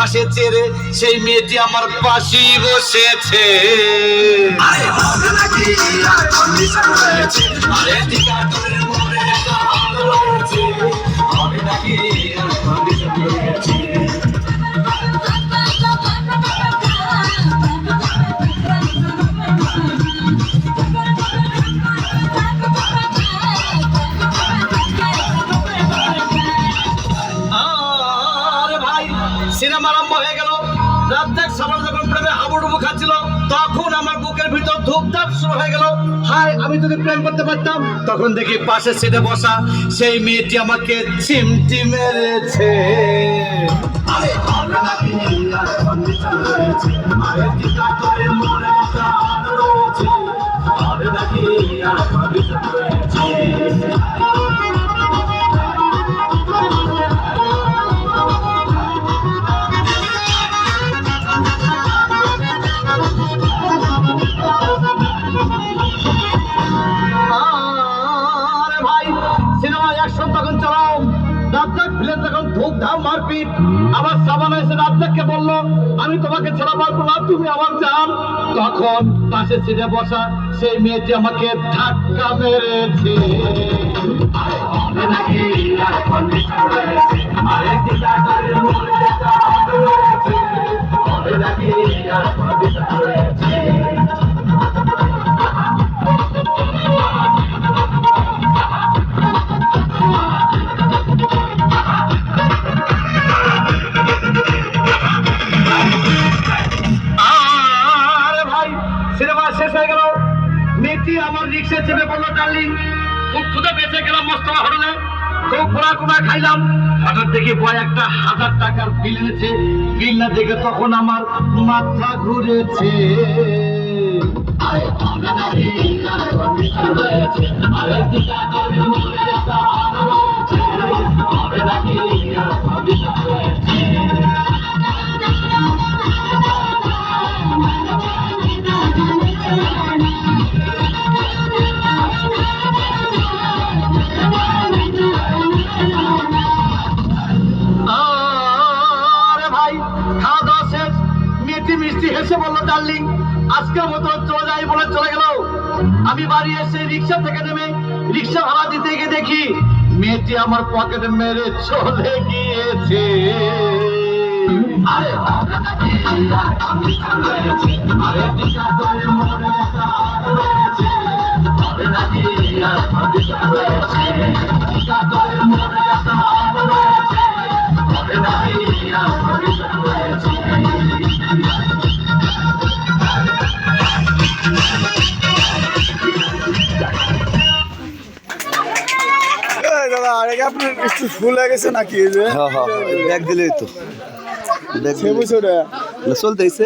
পাশে চেড়ে সেই মেয়েটি আমার পাশেই বসেছে। আরে হবে নাকি আর কন্ডিশন রয়েছে, আরে ঠিকাদারের মনে একটা হাত রয়েছে, হবে নাকি আর কন্ডিশন রয়েছে। সিনেমা আরম্ভ হয়ে গেল। রাজ্জাক সবাই যখন প্রেমে হাবুডুবু খাচ্ছিল তখন আমার বুকের ভিতর ধূপধাপ শুরু হয়ে গেল। হায়, আমি যদি প্রেম করতে পারতাম। তখন দেখি পাশে সিটে বসা সেই মেয়েটি আমাকে চিমটি মেরেছে। আরে হবে নাকি আর কন্ডিশন রয়েছে, আরে ঠিকাদারের মনে একটা হাত রয়েছে, হবে নাকি আর কন্ডিশন রয়েছে। মারপিট আবার সাবান এসে রাজ্জাককে বলল, আমি তোমাকে ছাড়া পারবো না, তুমি আমার জান। তখন পাশে সিটে বসা সেই মেয়েটি আমাকে ধাক্কা মেরেছে। আরে হবে নাকি আর কন্ডিশন রয়েছে, আরে ঠিকাদারের মনে একটা হাত রয়েছে, হবে নাকি আর কন্ডিশন রয়েছে। মেয়েটি আমার রিক্সা চেপে বললো, ডার্লিং খুব ক্ষুধা পেয়েছে, গেলাম মস্ত হোটেলে, খুব ঘোরা খাইলাম। হঠাৎ দেখি বয় একটা 1000 টাকার বিল এনেছে। বিল না দেখে তখন আমার মাথা ঘুরেছে। আরে হবে নাকি আর কন্ডিশন রয়েছে, আরে ঠিকাদারের মনে একটা হাত রয়েছে, হবে নাকি আর কন্ডিশন রয়েছে। মিষ্টি হেসে বললো, ডার্লিং আজকের মতো চলে যাই বলে চলে গেল। আমি বাড়ি এসে রিক্সা থেকে নেমে রিক্সা ভাড়া দিতে গিয়ে দেখি মেয়েটি আমার পকেটে মেরে চলে গিয়েছে। আরে হবে নাকি আর কন্ডিশন রয়েছে, আরে ঠিকাদারের মনে একটা হাত রয়েছে, হবে নাকি আর কন্ডিশন রয়েছে, ঠিকাদারের মনে একটা হাত রয়েছে, হবে নাকি আর কন্ডিশন রয়েছে। দাদা আরে আপনার একটু ফুল হয়ে গেছে নাকি? ব্যাগ দিলেই তো সে বুঝছো চলতেছে।